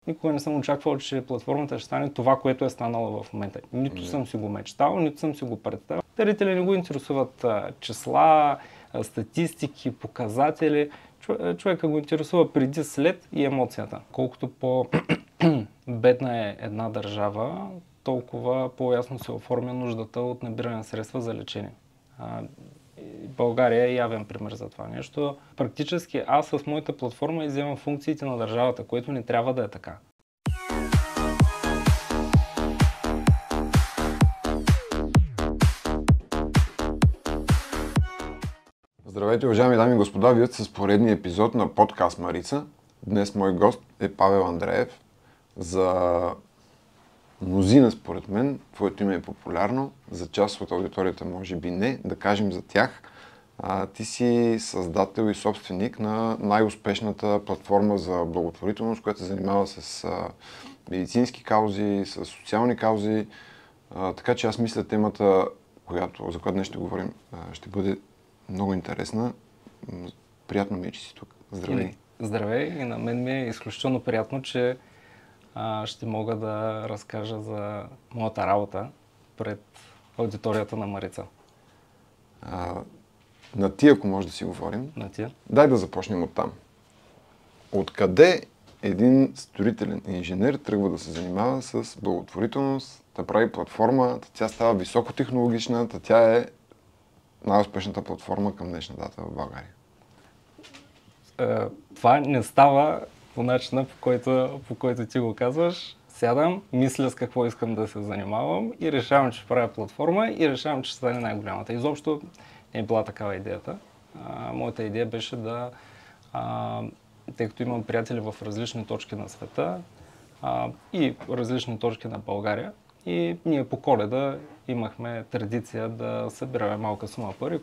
Никога не съм очаквал, че платформата ще стане това, което е станало в момента. Нито съм си го мечтал, нито съм си го представил. Дарители не го интересуват числа, статистики, показатели. Човека го интересува преди, след и емоцията. Колкото по-бедна е една държава, толкова по-ясно се оформя нуждата от набиране на средства за лечение. България е явен пример за това нещо. Практически аз с моята платформа изземам функциите на държавата, което не трябва да е така. Здравейте, уважаеми дами и господа, вие сте с поредния епизод на подкаст Марица. Днес мой гост е Павел Андреев. За мнозина, според мен, твоето име е популярно, за част от аудиторията може би не, да кажем за тях. Ти си създател и собственик на най-успешната платформа за благотворителност, която се занимава с медицински каузи, с социални каузи. Така че аз мисля темата, за която днес ще говорим, ще бъде много интересна. Приятно ми е, че си тук. Здравей! Здравей! И на мен ми е изключително приятно, че ще мога да разкажа за моята работа пред аудиторията на Марица. На ти, ако може да си говорим. На ти. Дай да започнем оттам. Откъде един строителен инженер тръгва да се занимава с благотворителност, да прави платформа, тя става високотехнологична, тя е най-успешната платформа към днешна дата в България? Това не става по начина, по който ти го казваш. Сядам, мисля с какво искам да се занимавам и решавам, че правя платформа и решавам, че ще стане най-голямата. Изобщо не е била такава идеята. Моята идея беше тъй като имам приятели в различни точки на света и различни точки на България, и ние по Коледа имахме традиция да събираме малка сума пари,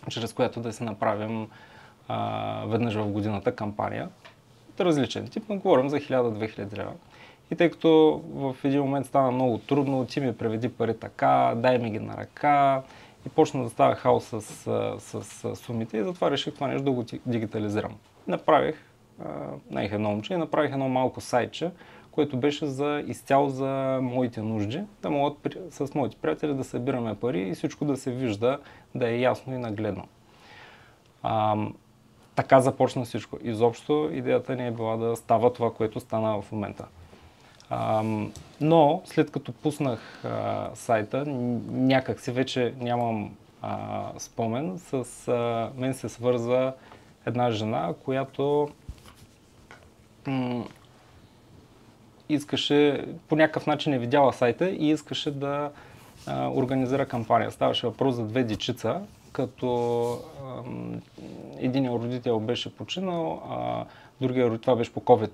чрез която да си направим веднъж в годината кампания от различен тип, но говорим за 1000-2000 лева. И тъй като в един момент стана много трудно, ти ми преведи пари така, дай ми ги на ръка, и почна да става хаос с сумите, и затова реших това нещо да го дигитализирам. Наех едно момче и направих едно малко сайтче, което беше изцяло за моите нужди, да могат с моите приятели да събираме пари и всичко да се вижда, да е ясно и нагледно. Така започна всичко. Изобщо идеята не е била да става това, което стана в момента. Но след като пуснах сайта, някак си вече нямам спомен, с мен се свърза една жена, която искаше, по някакъв начин е видяла сайта и искаше да организира кампания. Ставаше въпрос за две дечица, като единият родител беше починал, това беше по COVID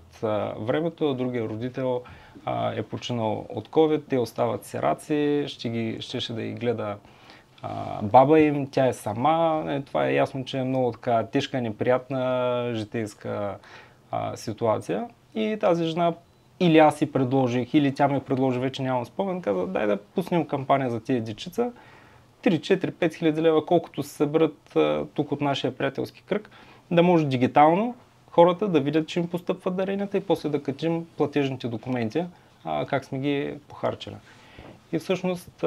времето, другия родител е починал от COVID, те остават сираци, щеше да ги гледа баба им, тя е сама. Това е ясно, че е много така тежка, неприятна житейска ситуация. И тази жена, или аз си предложих, или тя ми предложи, вече нямам спомен, каза, дай да пуснем кампания за тия дечица. 3, 4, 5 хиляди лева, колкото се съберат тук от нашия приятелски кръг, да може дигитално хората да видят, че им постъпват даренията и после да качим платежните документи, как сме ги похарчили. И всъщност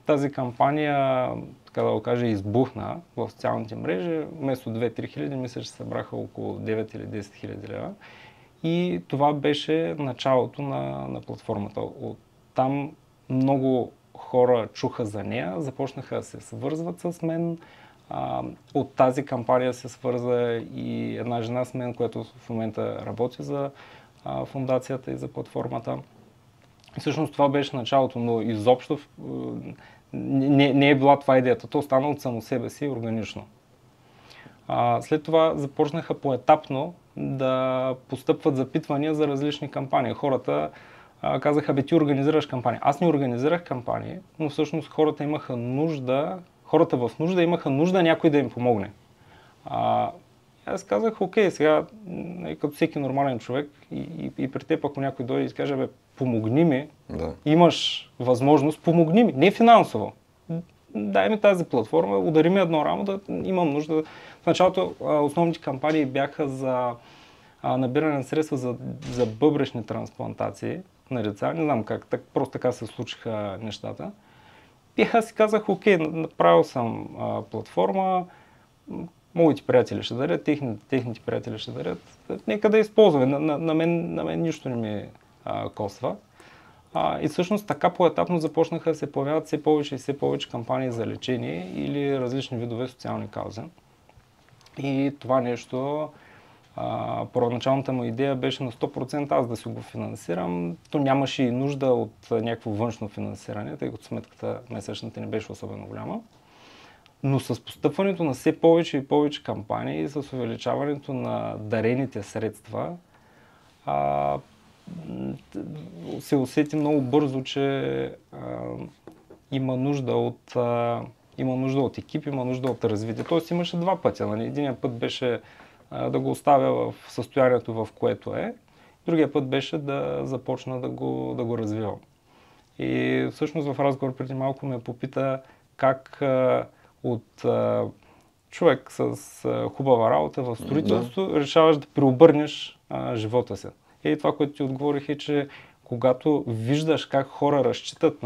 тази кампания, така да го кажа, избухна в социалните мрежи. Вместо 2-3 хиляди, мисля, че събраха около 9 или 10 хиляди лева. И това беше началото на платформата. Оттам много хора чуха за нея, започнаха да се свързват с мен. От тази кампания се свърза и една жена с мен, която в момента работи за фондацията и за платформата. Всъщност това беше началото, но изобщо не е била това идеята. То стана от само себе си органично. След това започнаха поетапно да постъпват запитвания за различни кампании. Хората казаха, ти организираш кампания. Аз не организирах кампании, но всъщност хората в нужда имаха нужда някой да им помогне. Аз казах, окей, сега, като всеки нормален човек и при теб, ако някой дойде и каже, помогни ми, имаш възможност, помогни ми, не финансово. Дай ми тази платформа, удари ми едно рамо, да имам нужда. В началото основните кампании бяха за набиране на средства за бъбречни трансплантации на деца. Не знам как, просто така се случиха нещата. И аз си казах, окей, направил съм платформа, моите приятели ще дарят, техните приятели ще дарят. Нека да използваме. На мен нищо не ми коства. И всъщност така поетапно започнаха да се появяват все повече и все повече кампании за лечение или различни видове социални каузи. И това нещо, първоначалната му идея беше на 100% аз да си го финансирам. То нямаше и нужда от някакво външно финансиране, тъй като сметката месечната не беше особено голяма. Но с постъпването на все повече и повече кампании, с увеличаването на дарените средства, се усети много бързо, че има нужда от екип, има нужда от развитие. Тоест имаше два пътя. Нали? Единият път беше да го оставя в състоянието, в което е. Другия път беше да започна да го развивам. И всъщност в разговор преди малко ме попита как от човек с хубава работа в строителството решаваш да преобърнеш живота си. И това, което ти отговорих е, че когато виждаш как хора разчитат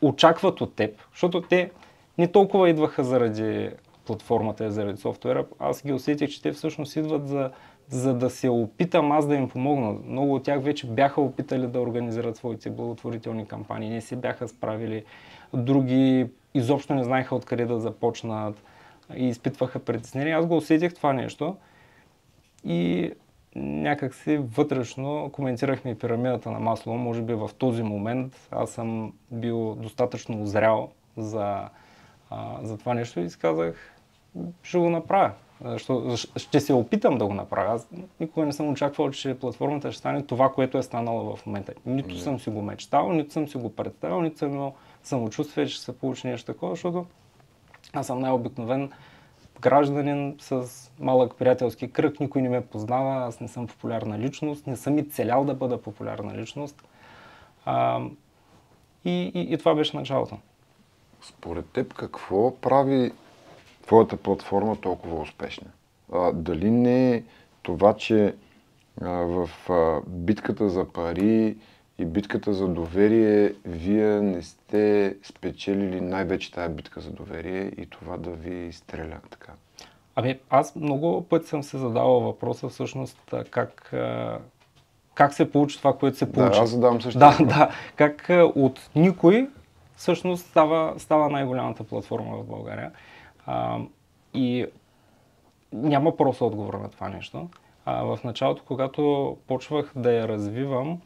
очакват от теб, защото те не толкова идваха заради платформата и заради софтуера, аз ги усетих, че те всъщност идват за да се опитам аз да им помогна. Много от тях вече бяха опитали да организират своите благотворителни кампании, не се бяха справили, други изобщо не знаеха откъде да започнат и изпитваха притеснение. Аз го усетих това нещо и някак си вътрешно коментирахме пирамидата на Маслоу. Може би в този момент аз съм бил достатъчно озрял за това нещо и си казах, ще го направя. Ще се опитам да го направя. Аз никога не съм очаквал, че платформата ще стане това, което е станало в момента. Нито съм си го мечтал, нито съм си го представил, нито съм имал самочувствие, че ще се получи нещо такова, защото аз съм най-обикновен гражданин с малък приятелски кръг, никой не ме познава, аз не съм популярна личност, не съм и целял да бъда популярна личност. И това беше началото. Според теб какво прави твоята платформа толкова успешна? Дали не е това, че в битката за пари и битката за доверие вие не сте спечелили най-вече тая битка за доверие и това да ви изстреля така? Аз много пъти съм се задавал въпроса всъщност как се получи това, което се получи. Да, аз задавам също. Да, как от никой всъщност става най-голямата платформа в България. И няма просто отговор на това нещо. В началото, когато почвах да я развивам,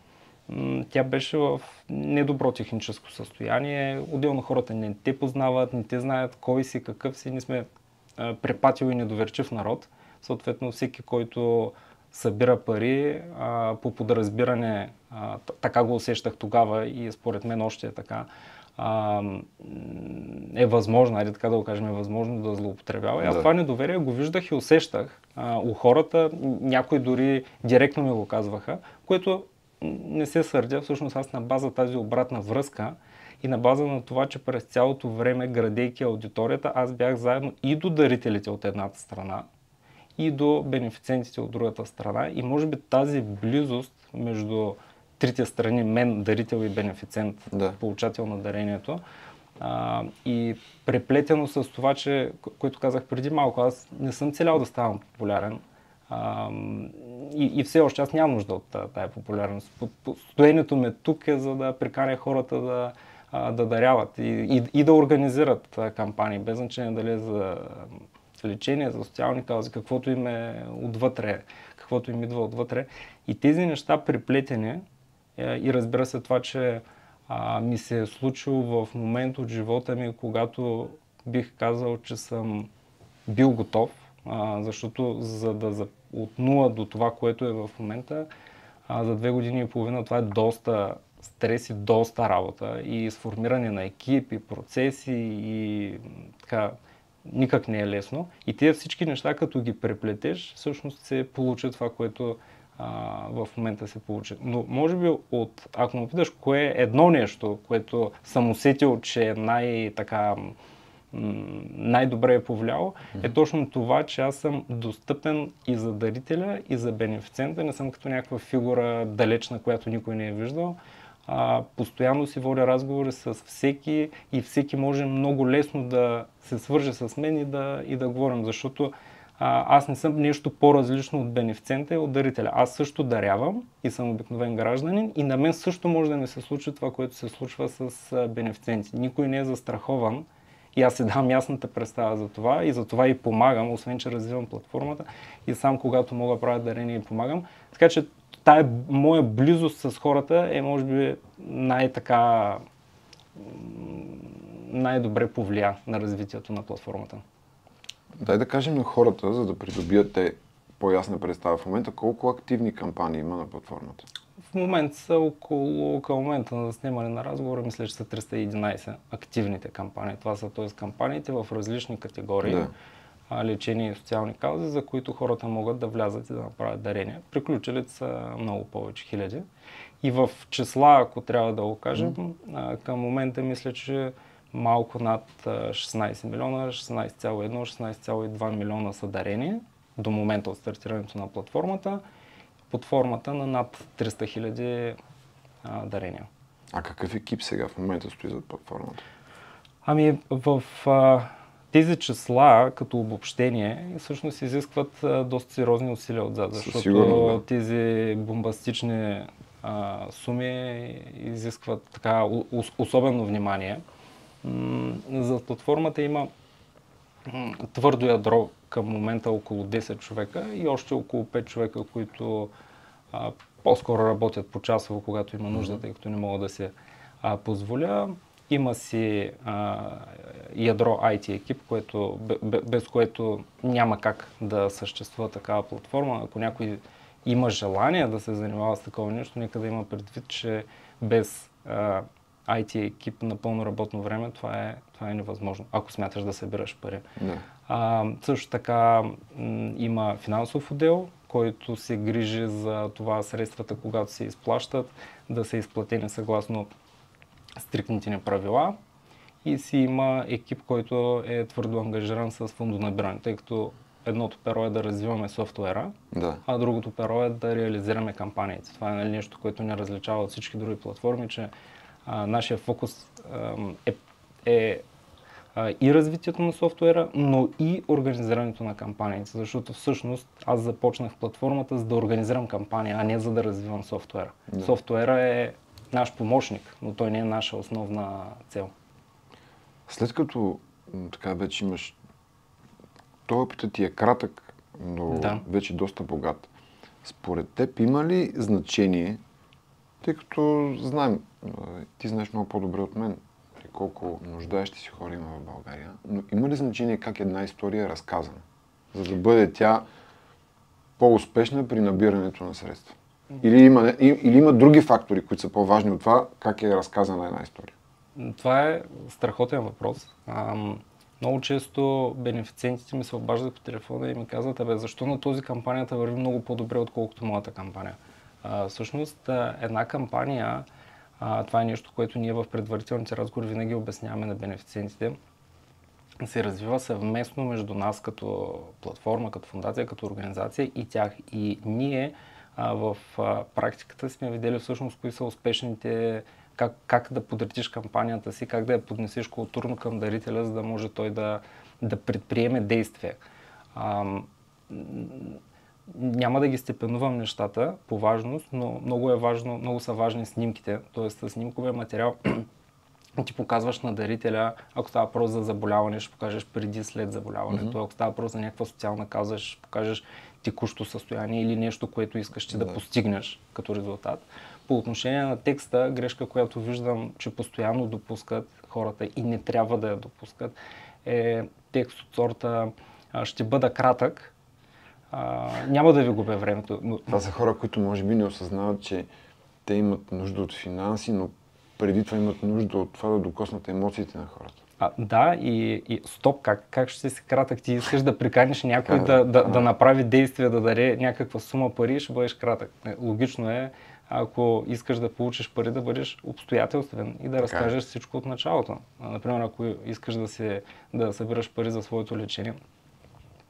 тя беше в недобро техническо състояние. Отделно хората не те познават, не те знаят кой си, какъв си. Ние сме препатил и недоверчив народ. Съответно, всеки, който събира пари, по подразбиране, така го усещах тогава и според мен още е така, е възможно, айде така да го кажем, е възможно да злоупотребява. Аз това недоверие го виждах и усещах у хората, някои дори директно ми го казваха, което не се сърдя, всъщност аз на база тази обратна връзка и на база на това, че през цялото време, градейки аудиторията, аз бях заедно и до дарителите от едната страна, и до бенефициентите от другата страна. И може би тази близост между трите страни, мен, дарител и бенефициент, получател на дарението, и преплетено с това, че, което казах преди малко, аз не съм целял да ставам популярен. И все още аз нямам нужда от тая популярност. Стоението ме тук е за да приканя хората да даряват и да организират кампании, без значение дали е за лечение, за социални каузи, каквото им е отвътре, каквото им идва отвътре. И тези неща преплетени, и разбира се това, че ми се е случило в момент от живота ми, когато бих казал, че съм бил готов, защото от нула до това, което е в момента, за 2 години и половина това е доста стрес и доста работа и сформиране на екип и процеси и така, никак не е лесно. И тези всички неща, като ги преплетеш, всъщност се получи това, което в момента се получи. Но може би ако ме питаш кое е едно нещо, което съм усетил, че е най-така най-добре е повлияло, е точно това, че аз съм достъпен и за дарителя, и за бенефициента. Не съм като някаква фигура далечна, която никой не е виждал. Постоянно си водя разговори с всеки и всеки може много лесно да се свърже с мен и да говорим, защото аз не съм нещо по-различно от бенефициента и от дарителя. Аз също дарявам и съм обикновен гражданин и на мен също може да ми се случи това, което се случва с бенефициенти. Никой не е застрахован и аз си дам ясната представа за това и за това и помагам, освен че развивам платформата и сам когато мога да правя дарения и помагам. Така че тая моя близост с хората е може би най-добре повлия на развитието на платформата. Дай да кажем на хората, за да придобият те по-ясна представа в момента, колко активни кампании има на платформата? В момента са около момента на снимане на разговора, мисля, че са 311 активните кампании. Това са т.е. кампаниите в различни категории, лечение и социални каузи, за които хората могат да влязат и да направят дарения. Приключилите са много повече хиляди. И в числа, ако трябва да го кажем, към момента мисля, че малко над 16 милиона, 16,1, 16,2 милиона са дарения до момента от стартирането на платформата, под формата на над 300 хиляди дарения. А какъв екип сега в момента стои зад платформата? Ами в тези числа, като обобщение, всъщност изискват доста сериозни усилия отзад, защото тези бомбастични суми изискват така особено внимание. За платформата има твърдо ядро към момента около 10 човека и още около 5 човека, които по-скоро работят почасово, когато има нужда, тъй като не мога да се позволя. Има си ядро IT екип, без което няма как да съществува такава платформа. Ако някой има желание да се занимава с такова нещо, нека да има предвид, че без IT екип на пълно работно време това е невъзможно, ако смяташ да събираш пари. Също така има финансов отдел, който се грижи за това средствата, когато се изплащат, да са изплатени съгласно стриктните ни правила. И си има екип, който е твърдо ангажиран с фондонабиране, тъй като едното перо е да развиваме софтуера, а другото перо е да реализираме кампаниите. Това е нещо, което ни различава от всички други платформи, че нашия фокус е и развитието на софтуера, но и организирането на кампаниите, защото всъщност аз започнах платформата за да организирам кампания, а не за да развивам софтуера. Софтуера е наш помощник, но той не е наша основна цел. След като така вече имаш, този път ти е кратък, но вече доста богат. Според теб има ли значение, тъй като знаем, ти знаеш много по-добре от мен колко нуждаещи си хора има в България, но има ли значение как една история е разказана, за да бъде тя по-успешна при набирането на средства? Или има други фактори, които са по-важни от това, как е разказана една история? Това е страхотен въпрос. Много често бенефициентите ми се обаждат по телефона и ми казват, защо на този кампанията върви много по-добре, отколкото моята кампания. Всъщност една кампания, това е нещо, което ние в предварителните разговори винаги обясняваме на бенефициентите, се развива съвместно между нас като платформа, като фондация, като организация и тях. И ние в практиката сме видели всъщност кои са успешните, как да подредиш кампанията си, как да я поднесеш културно към дарителя, за да може той да предприеме действие. Няма да ги степенувам нещата по важност, но много са важни снимките, т.е. със снимковия материал ти показваш на дарителя, ако става въпрос за заболяване, ще покажеш преди и след заболяването, ако става въпрос за някаква социална кауза, ще покажеш текущо състояние или нещо, което искаш ти да постигнеш като резултат. По отношение на текста, грешка, която виждам, че постоянно допускат хората и не трябва да я допускат, е текст от сорта ще бъда кратък, няма да ви губя времето. Но... Това са хора, които може би не осъзнават, че те имат нужда от финанси, но преди това имат нужда от това да докоснат емоциите на хората. Да, и стоп, как ще си кратък? Ти искаш да приканиш някой да направи действие, да даде някаква сума пари и ще бъдеш кратък. Логично е ако искаш да получиш пари, да бъдеш обстоятелствен и да разкажеш всичко от началото. Например, ако искаш да събираш пари за своето лечение,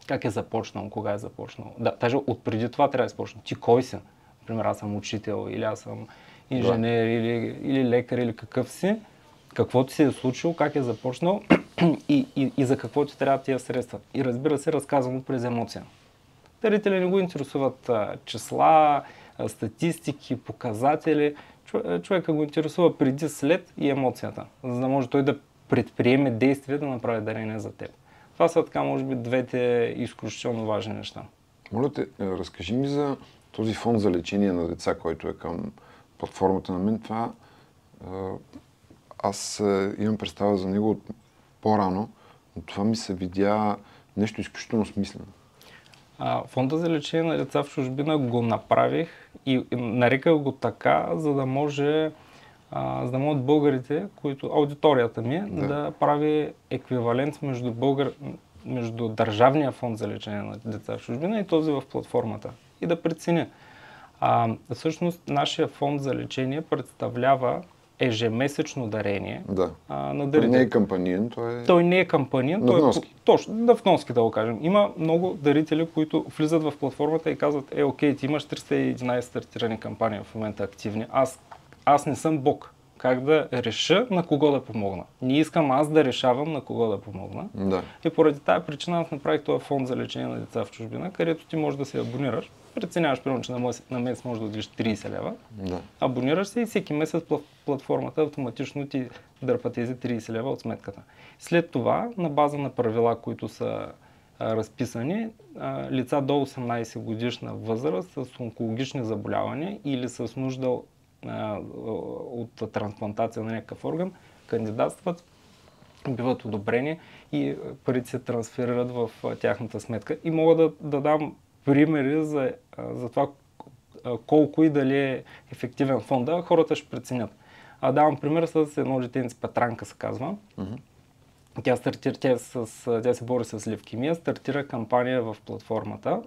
как е започнал, кога е започнал. Да, даже от преди това трябва да започна. Ти кой си? Например, аз съм учител, или аз съм инженер, или лекар, или какъв си. Какво ти се е случило, как е започнал и за какво ти трябва тия средства. И разбира се, разказано през емоция. Дарители не го интересуват числа, статистики, показатели. Човека го интересува преди, след и емоцията, за да може той да предприеме действия да направи дарение за теб. Това са така, може би, двете изключително важни неща. Моля те, разкажи ми за този фонд за лечение на деца, който е към платформата на мен. Това, аз имам представа за него от по-рано, но това ми се видя нещо изключително смислено. Фонда за лечение на деца в чужбина го направих и нареках го така, за да могат българите, аудиторията ми, да прави еквивалент между Държавния фонд за лечение на деца в чужбина и този в платформата. И да преценя. Всъщност, нашия фонд за лечение представлява ежемесечно дарение на дарители. Той не е кампаниен, той не е кампаниен, той е точно на вноски, да го кажем. Има много дарители, които влизат в платформата и казват, окей, ти имаш 311 стартирани кампании в момента активни, аз не съм Бог. Как да реша на кого да помогна? Не искам аз да решавам на кого да помогна. И поради тази причина аз направих този фонд за лечение на деца в чужбина, където ти можеш да се абонираш. Преценяваш, примерно, че на месец можеш да отделиш 30 лева. Абонираш се и всеки месец платформата автоматично ти дърпа тези 30 лева от сметката. След това, на база на правила, които са разписани, лица до 18 годишна възраст с онкологични заболявания или с нужда от трансплантация на някакъв орган, кандидатстват, биват одобрени и парите се трансферират в тяхната сметка. И мога да дам примери за това колко и дали е ефективен фонда, хората ще преценят. Давам пример с едно детенце, Петранка се казва. Тя се бори с левкемия, стартира кампания в платформата.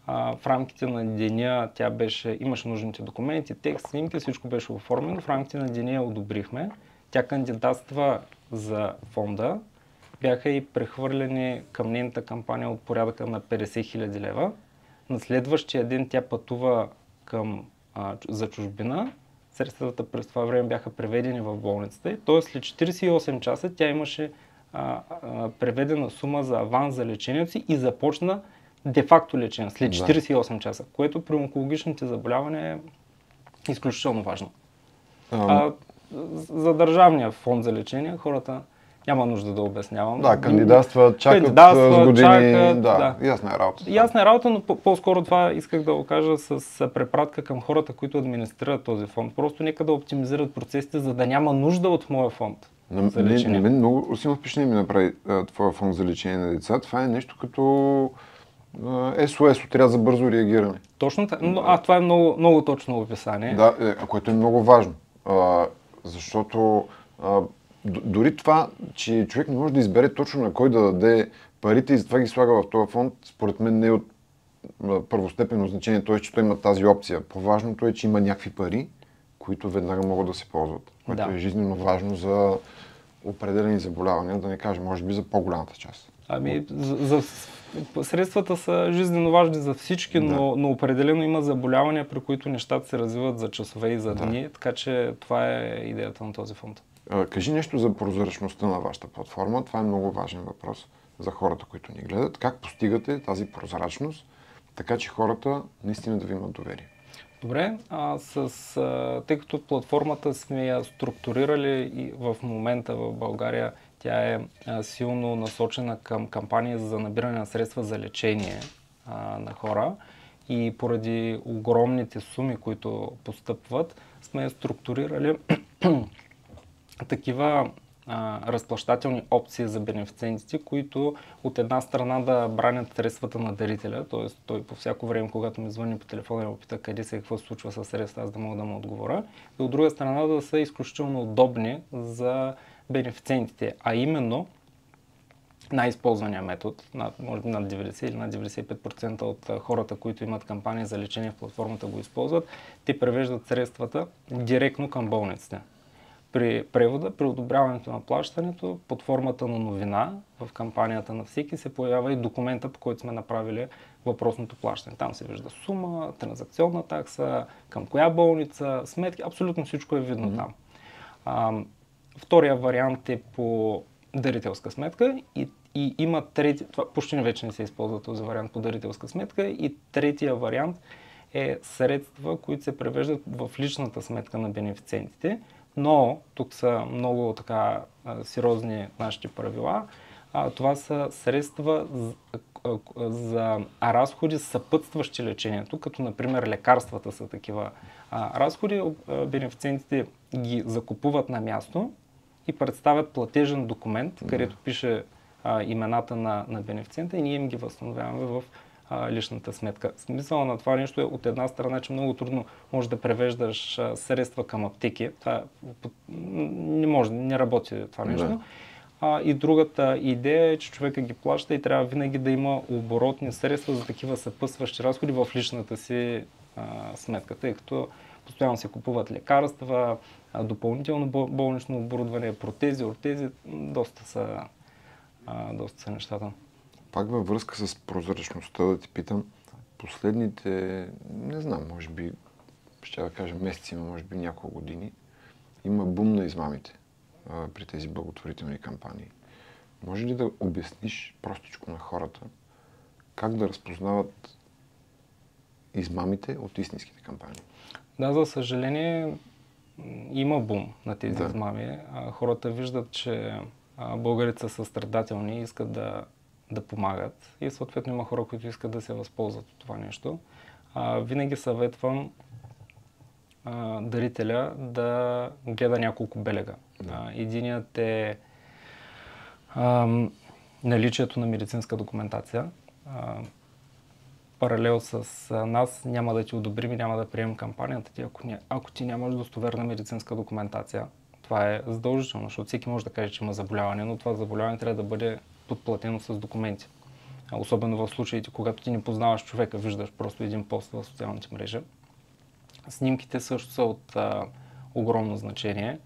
В рамките на деня имаше нужните документи, текст, снимки, всичко беше оформено. В рамките на деня я одобрихме. Тя кандидатства за фонда. Бяха и прехвърлени към нейната кампания от порядъка на 50 000 лева. На следващия ден тя пътува за чужбина. Средствата през това време бяха преведени в болницата. Т.е. след 48 часа тя имаше преведена сума за аванс за лечението си и започна де-факто лечение след 48 часа, което при онкологичните заболявания е изключително важно. За Държавния фонд за лечение хората няма нужда да обяснявам. Кандидатстват, чакат с години. Ясна е работа. Ясна е работа, но по-скоро това исках да го кажа с препратка към хората, които администрират този фонд. Просто нека да оптимизират процесите, за да няма нужда от моя фонд за лечение. На мен много силно впечатление ми направи твоя фонд за лечение на деца. Това е нещо като СОС, отряд за бързо реагиране. Точно така. Това е много, много точно описание. Което е много важно. Защото дори това, че човек не може да избере точно на кой да даде парите и затова ги слага в този фонд, според мен не е от първостепенно значение, т.е. че той има тази опция. По-важното е, че има някакви пари, които веднага могат да се ползват. Което е жизненно важно за определени заболявания, да не кажем, може би за по-голямата част. Средствата са жизненно важни за всички, но определено има заболявания, при които нещата се развиват за часове и за дни, така че това е идеята на този фонд. Кажи нещо за прозрачността на вашата платформа. Това е много важен въпрос за хората, които ни гледат. Как постигате тази прозрачност, така че хората наистина да ви имат доверие? Добре, тъй като платформата сме я структурирали и в момента в България тя е силно насочена към кампания за набиране на средства за лечение на хора и поради огромните суми, които постъпват, сме структурирали такива разплащателни опции за бенефициентите, които от една страна да бранят средствата на дарителя, т.е. той по всяко време, когато ми звъни по телефона и ме пита къде се и какво се случва с средства, аз да мога да му отговоря. И от друга страна да са изключително удобни за бенефициентите, а именно най-използвания метод, може би над 90 или над 95% от хората, които имат кампании за лечение в платформата, го използват, те превеждат средствата директно към болниците. При превода, при одобряването на плащането, под формата на новина в кампанията на всеки се появява и документа, по който сме направили въпросното плащане. Там се вижда сума, транзакционна такса, към коя болница, сметки, абсолютно всичко е видно там. Втория вариант е по дарителска сметка и има трети, това почти вече не се използва този вариант по дарителска сметка, и третия вариант е средства, които се превеждат в личната сметка на бенефициентите, но тук са много така сериозни нашите правила. Това са средства за разходи, съпътстващи лечението, като например лекарствата са такива разходи. Бенефициентите ги закупуват на място и представят платежен документ, където пише имената на бенефициента и ние им ги възстановяваме в личната сметка. Смисъл на това нещо е от една страна, че много трудно можеш да превеждаш средства към аптеки. Това не работи това нещо. И другата идея е, че човека ги плаща и трябва винаги да има оборотни средства за такива съпътстващи разходи в личната си сметка, тъй като постоянно се купуват лекарства, допълнително болнично оборудване, протези, ортези, доста са нещата. Пак във връзка с прозрачността да ти питам, последните, не знам, може би, ще да кажа месеци, но може би няколко години, има бум на измамите при тези благотворителни кампании. Може ли да обясниш простичко на хората как да разпознават измамите от истинските кампании? Да, за съжаление има бум на тези измами. Хората виждат, че българите са състрадателни и искат да помагат и съответно има хора, които искат да се възползват от това нещо. Винаги съветвам дарителя да гледа няколко белега. Единият е наличието на медицинска документация. Паралел с нас няма да ти одобрим и няма да приемем кампанията ти, ако ти нямаш достоверна медицинска документация. Това е задължително, защото всеки може да каже, че има заболяване, но това заболяване трябва да бъде подплатено с документи. Особено в случаите, когато ти не познаваш човека, виждаш просто един пост в социалните мрежи. Снимките също са от огромно значение.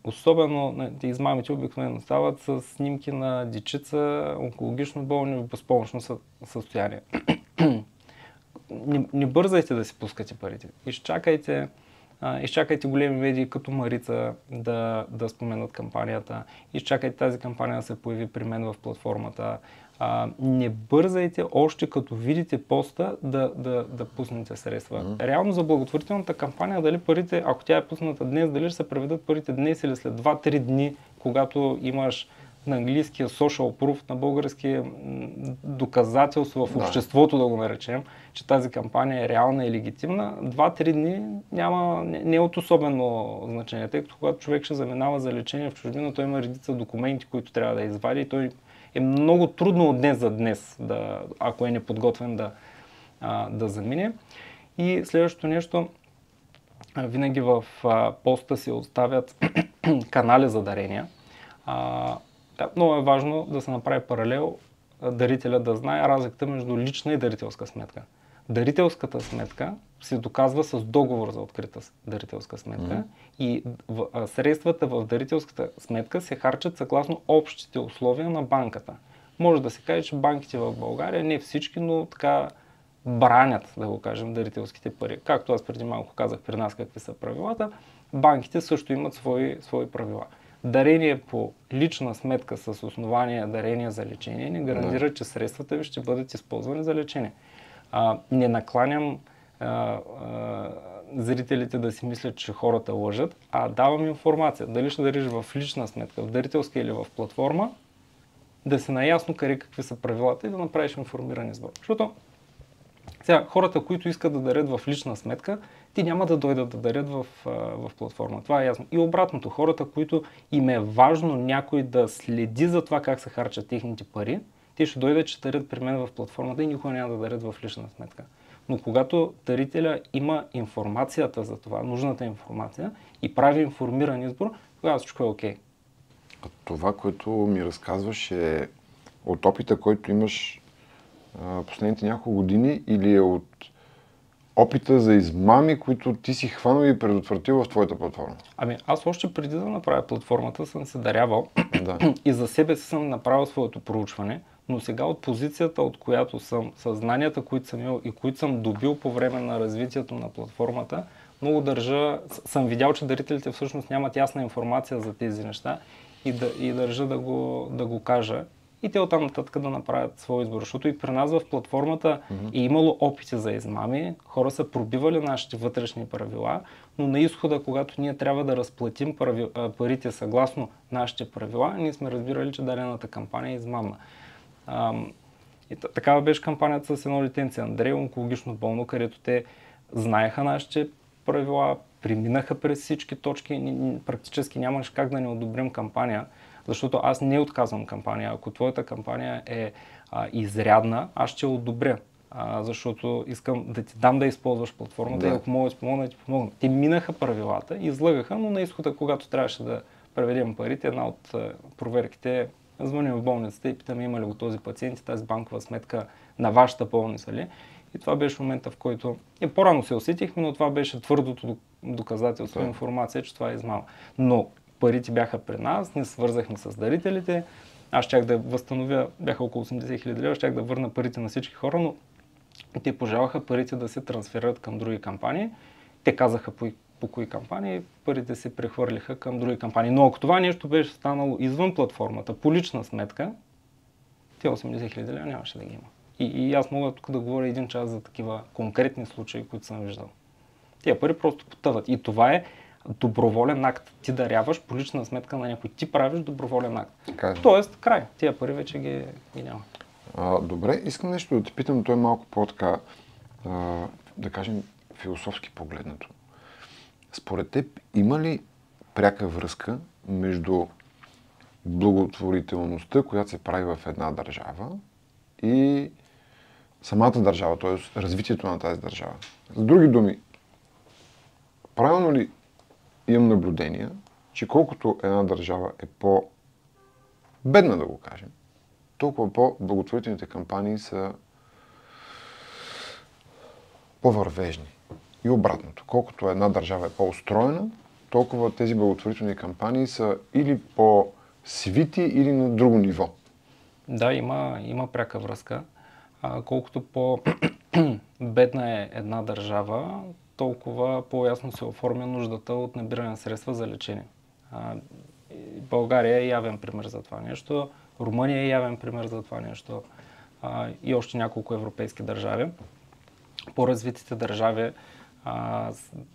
Особено измамите обикновено стават с снимки на дечица, онкологично болни в безпомощно състояние. Не бързайте да си пускате парите. Изчакайте големи медии като Марица да споменат кампанията. Изчакайте тази кампания да се появи при мен в платформата. Не бързайте още като видите поста да пуснете средства. Реално за благотворителната кампания, дали парите, ако тя е пусната днес, дали ще се преведат парите днес или след 2-3 дни, когато имаш на английския social proof, на български доказателство в обществото, да го наречем, че тази кампания е реална и легитимна, 2-3 дни не е от особено значение, тъй като когато човек ще заминава за лечение в чужбина, той има редица документи, които трябва да извади и той е много трудно от днес за днес, ако е неподготвен да замине. И следващото нещо, винаги в поста се оставят канали за дарения. Много е важно да се направи паралел, дарителя да знае разликата между лична и дарителска сметка. Дарителската сметка се доказва с договор за открита дарителска сметка и средствата в дарителската сметка се харчат съгласно общите условия на банката. Може да се каже, че банките в България, не всички, но така бранят, да го кажем, дарителските пари. Както аз преди малко казах при нас какви са правилата, банките също имат свои правила. Дарение по лична сметка с основание дарение за лечение не гарантира, че средствата ви ще бъдат използвани за лечение. Не накланям зрителите да си мислят, че хората лъжат, а давам информация. Дали ще дариш в лична сметка, в дарителска или в платформа, да си наясно какви са правилата и да направиш информиран избор. Защото сега, хората, които искат да дарят в лична сметка, ти няма да дойдат да дарят в платформа. Това е ясно. И обратното, хората, които им е важно някой да следи за това как се харчат техните пари, те ще дойдат, че дарят при мен в платформата и никога няма да дарят в лична сметка. Но когато дарителя има информацията за това, нужната информация и прави информиран избор, тогава всичко е окей. Това, което ми разказваш е от опита, който имаш последните няколко години или е от опита за измами, които ти си хванал и предотвратил в твоята платформа? Ами аз още преди да направя платформата съм се дарявал Да. и за себе си съм направил своето проучване, но сега от позицията, от която съм, съзнанията, които съм имал и които съм добил по време на развитието на платформата, много държа, съм видял, че дарителите всъщност нямат ясна информация за тези неща и държа да го кажа. И те оттам нататък да направят своя избор. Защото и при нас в платформата е имало опити за измами, хора са пробивали нашите вътрешни правила, но на изхода, когато ние трябва да разплатим парите съгласно нашите правила, ние сме разбирали, че дадената кампания е измамна. И такава беше кампанията с едно детенце Андрей, онкологично болно, където те знаеха нашите правила, преминаха през всички точки, практически нямаше как да не одобрим кампания. Защото аз не отказвам кампания. Ако твоята кампания е изрядна, аз ще я одобря. Защото искам да ти дам да използваш платформата и ако мога да ти помогна, да ти помогна. Те минаха правилата, излъгаха, но на изхода, когато трябваше да преведем парите, една от проверките звъним в болницата и питаме има ли го този пациент и тази банкова сметка на вашата болница ли. И това беше момента, в който и по-рано се усетихме, но това беше твърдото доказателство, информация, че това е измама. Но парите бяха при нас, ние свързахме с дарителите, аз щях да възстановя, бяха около 80 000 лева, щях да върна парите на всички хора, но те пожелаха парите да се трансферират към други кампании. Те казаха по кои кампании, парите се прехвърлиха към други кампании. Но ако това нещо беше станало извън платформата, по лична сметка, те 80 000 лева нямаше да ги има. И аз мога тук да говоря един час за такива конкретни случаи, които съм виждал. Тия пари просто потъват. И това е доброволен акт. Ти даряваш по лична сметка на някой. Ти правиш доброволен акт. Тоест, край. Тия пари вече ги няма. Добре, искам нещо да те питам. Той е малко по-така, да кажем, философски погледнато. Според теб има ли пряка връзка между благотворителността, която се прави в една държава и самата държава, т.е. развитието на тази държава? С други думи, правилно ли имам наблюдение, че колкото една държава е по-бедна, да го кажем, толкова по-благотворителните кампании са по-вървежни. И обратното. Колкото една държава е по-устроена, толкова тези благотворителни кампании са или по-свити, или на друго ниво. Да, има пряка връзка. Колкото по-бедна е една държава, толкова по-ясно се оформя нуждата от набиране на средства за лечение. България е явен пример за това нещо, Румъния е явен пример за това нещо и още няколко европейски държави. По-развитите държави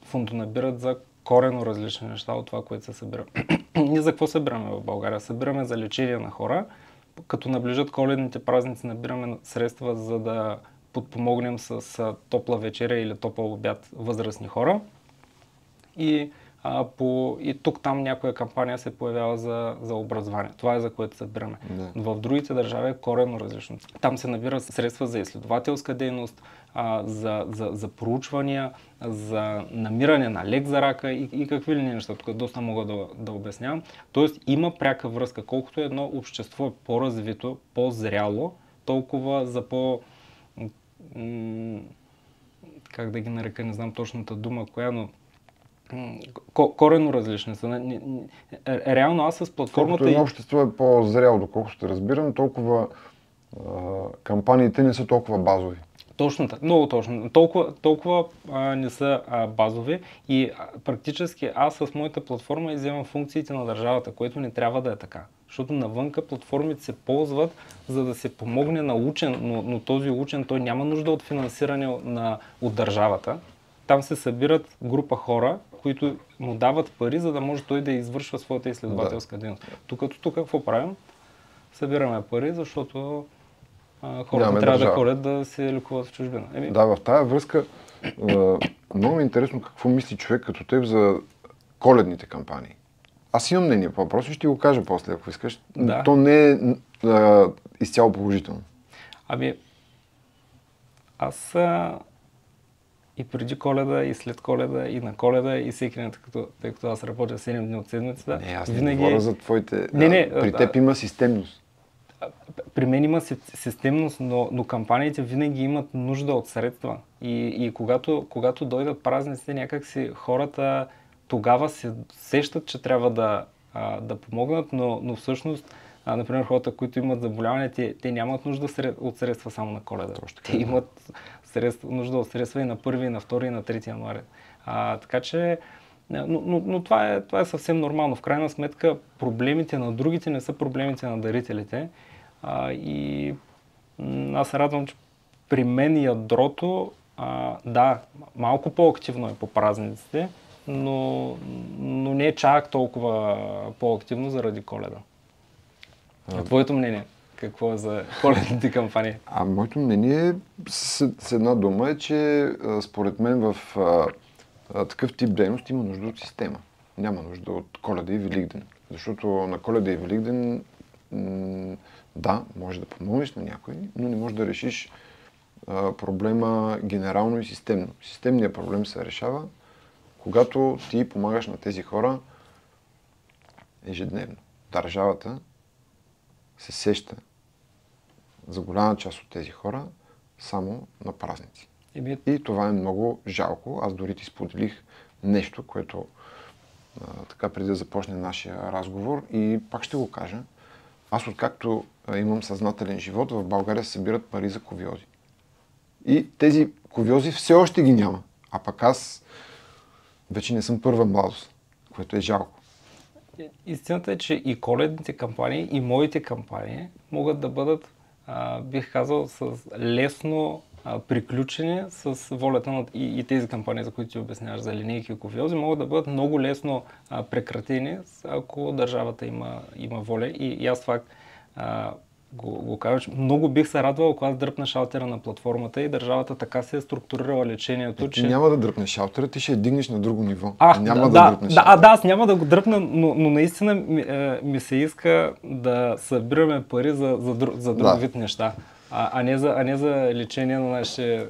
фондонабират за коренно различни неща от това, което се събира. Ние за какво събираме в България? Събираме за лечение на хора, като наближат коледните празници, набираме средства, за да подпомогнем с топла вечеря или топъл обяд възрастни хора. И тук-там някоя кампания се появява за образование. Това е за което събираме. В другите държави е коренно различно. Там се набират средства за изследователска дейност, за проучвания, за намиране на лек за рака и какви ли неща. Тук доста мога да обяснявам. Тоест има пряка връзка. Колкото едно общество е по-развито, по-зряло, толкова за как да ги нарека, не знам точната дума, коя, но коренно различни са. Реално аз с платформата... Колкото едно общество е по-зряло, доколкото ще разбирам, толкова кампаниите не са толкова базови. Точно така, много точно. Толкова не са базови и практически аз с моята платформа изземам функциите на държавата, което не трябва да е така. Защото навънка платформите се ползват, за да се помогне на учен, но този учен той няма нужда от финансиране от държавата. Там се събират група хора, които му дават пари, за да може той да извършва своята изследователска дейност. Тук какво правим? Събираме пари, защото хората трябва да ходят да се лекуват в чужбина. Да, в тая връзка много е интересно какво мисли човек като теб за коледните кампании. Аз имам мнение по въпроса, ще го кажа после, ако искаш. Да. То не е изцяло положително. Аз И преди Коледа, и след Коледа, и на Коледа, и всеки ден, тъй като аз работя 7 дни от седмицата. Не, аз не говоря за твоите... Не, при теб има системност. При мен има системност, но кампаниите винаги имат нужда от средства. И когато дойдат празниците, някакси хората тогава се сещат, че трябва да помогнат, но всъщност, например, хората, които имат заболяване, те нямат нужда от средства само на Коледа. Те имат нужда от средства и на 1, и на 2, и на 3 януари. Така че, но това е съвсем нормално. В крайна сметка, проблемите на другите не са проблемите на дарителите. И аз се радвам, че при мен ядрото, да, малко по-активно е по празниците, но не е чак толкова по-активно заради Коледа. Твоето мнение? Какво е за коледните кампании? Моето мнение с една дума е, че според мен в такъв тип дейност има нужда от система. Няма нужда от Коледа и Великден. Защото на Коледа и Великден да, може да помогнеш на някой, но не можеш да решиш проблема генерално и системно. Системният проблем се решава, когато ти помагаш на тези хора ежедневно. Държавата се сеща за голяма част от тези хора само на празници. И това е много жалко. Аз дори ти споделих нещо, което така преди да започне нашия разговор и пак ще го кажа. Аз откакто имам съзнателен живот, в България се събират пари за ковиози. И тези ковиози все още ги няма. А пък аз вече не съм първа младост, което е жалко. Истината е, че и коледните кампании, и моите кампании могат да бъдат, бих казал, с лесно приключени с волята на и тези кампании, за които ти обясняваш за линейки и ковиози, могат да бъдат много лесно прекратени, ако държавата има воля. И аз това го кажа, че много бих се радвал, ако аз дръпна шалтера на платформата и държавата така се е структурирала лечението, че... Ти няма да дръпнеш шалтера, ти ще я дигнеш на друго ниво. Аз няма да го дръпна, но наистина ми се иска да събираме пари за друг вид неща, а не за лечение на нашите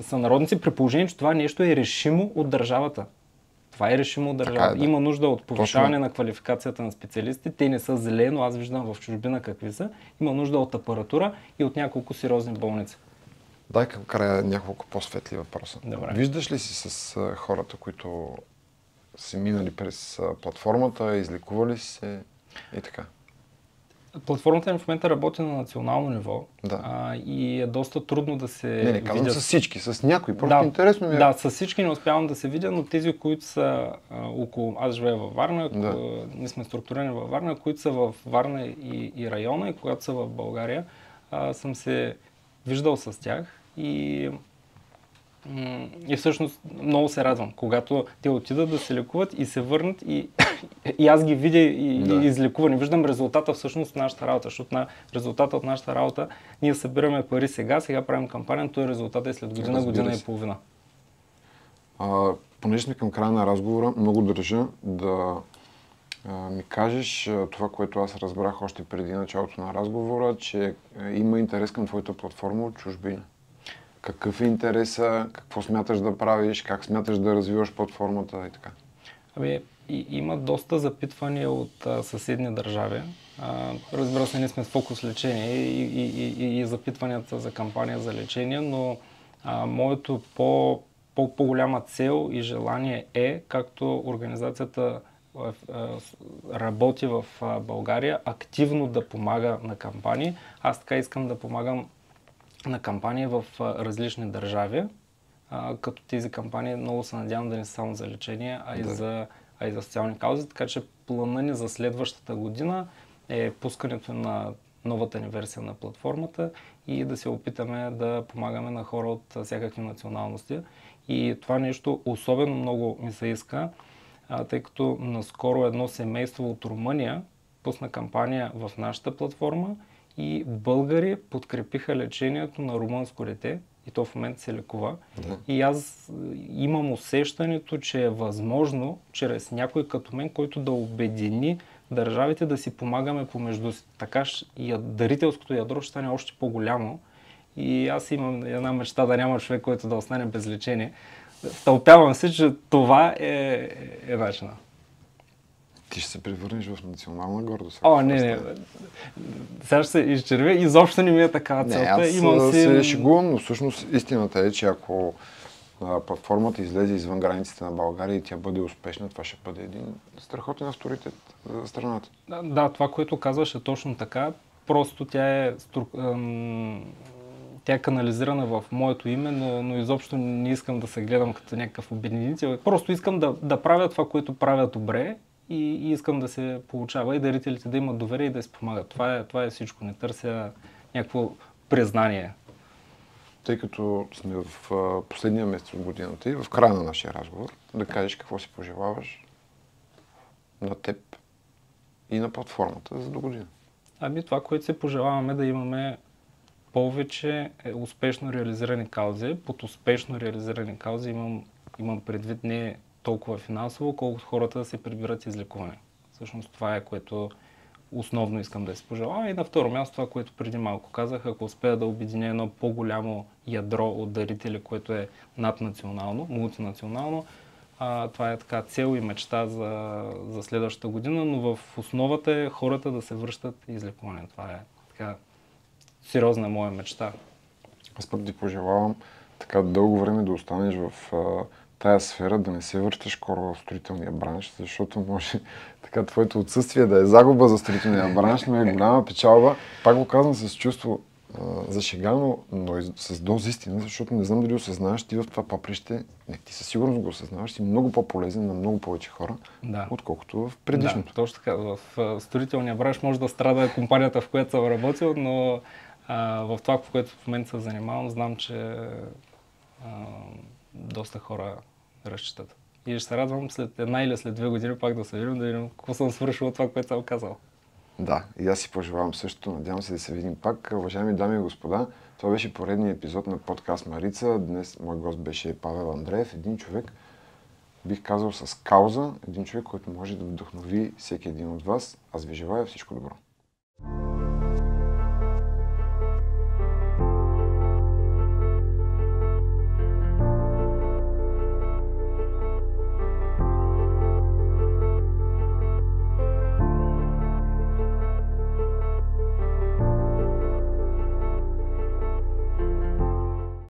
сънародници, при положение, че това нещо е решимо от държавата. Това е решимо от държавата. Има нужда от повишаване на квалификацията на специалистите. Те не са зле, но аз виждам в чужбина какви са. Има нужда от апаратура и от няколко сериозни болници. Дай към края няколко по-светли въпроса. Добре. Виждаш ли си с хората, които са минали през платформата, излекували се и така? Платформата ни в момента работи на национално ниво и е доста трудно да се Не казвам с всички, с някой. Просто интересно ми е. Да, с всички не успявам да се видя, но тези, които са около... Аз живея във Варна, ние сме структурирани във Варна, които са във Варна и района, и когато са в България, съм се виждал с тях и всъщност много се радвам, когато те отидат да се лекуват и се върнат и аз ги видя и излекувани. Виждам резултата всъщност от нашата работа, защото резултата от нашата работа ние събираме пари сега правим кампания, този резултат е след година и половина. Понеже сме към края на разговора, много държа да ми кажеш това, което аз разбрах още преди началото на разговора, че има интерес към твоята платформа от чужбина. Какъв е интереса, какво смяташ да правиш, как смяташ да развиваш платформата и така? Има доста запитвания от съседни държави. Разбира се, ние сме с фокус лечение и запитванията за кампания за лечение, но моето по-голяма цел и желание е, както организацията работи в България, активно да помага на кампании. Аз така искам да помагам на кампании в различни държави, като тези кампании много се надявам да не са само за лечение, а и за социални каузи, така че плана ни за следващата година е пускането на новата ни версия на платформата и да се опитаме да помагаме на хора от всякакви националности. И това нещо особено много ми се иска, тъй като наскоро едно семейство от Румъния пусна кампания в нашата платформа и българи подкрепиха лечението на румънско дете и то в момента се лекува. И аз имам усещането, че е възможно чрез някой като мен, който да обедини държавите да си помагаме помежду си. Така и дарителското ядро ще стане още по-голямо. И аз имам една мечта да няма човек, който да остане без лечение. Стълпявам се, че това е начина. Ти ще се превърнеш в национална гордост. О, не. Сега ще се изчервя. Изобщо не ми е такава целта. Аз се шегувам, но всъщност истината е, че ако платформата излезе извън границите на България и тя бъде успешна, това ще бъде един страхотен авторитет за страната. Да, това, което казваш е точно така. Просто тя е канализирана в моето име, но изобщо не искам да се гледам като някакъв обединител. Просто искам да правя това, което правя добре и искам да се получава и дарителите да имат доверие и да спомагат. Това е всичко. Не търся някакво признание. Тъй като сме в последния месец от годината и в края на нашия разговор, да кажеш какво си пожелаваш на теб и на платформата за до година. Това, което се пожелаваме, да имаме повече успешно реализирани каузи. Под успешно реализирани каузи имам предвид не толкова финансово, колкото хората да се прибират излекуване. Всъщност това е, което основно искам да се пожелавам. И на второ място, това, което преди малко казах, ако успея да обединя едно по-голямо ядро от дарители, което е наднационално, мултинационално, това е така цел и мечта за следващата година, но в основата е хората да се връщат излекуване. Това е така сериозна моя мечта. Аз пък ти пожелавам така дълго време да останеш в тая сфера, да не се връщаш скоро в строителния бранш, защото може така твоето отсъствие да е загуба за строителния бранш, но е голяма печалба. Пак го казвам с чувство за шега, но и с доза истина, защото не знам дали осъзнаваш ти в това поприще, не, ти със сигурност го осъзнаваш, си много по-полезен на много повече хора, отколкото в предишното. Да, точно така. В строителния бранш може да страда компанията, в която съм работил, но в това, в което в момента се занимавам, знам, че доста хора разчитат. И ще се радвам след една или след 2 години пак да се видим, да видим какво съм свършил от това, което съм казал. Да, и аз си пожелавам също. Надявам се да се видим пак. Уважаеми дами и господа, това беше поредният епизод на подкаст Марица. Днес мой гост беше Павел Андреев, един човек, бих казал с кауза, един човек, който може да вдъхнови всеки един от вас. Аз ви желая всичко добро.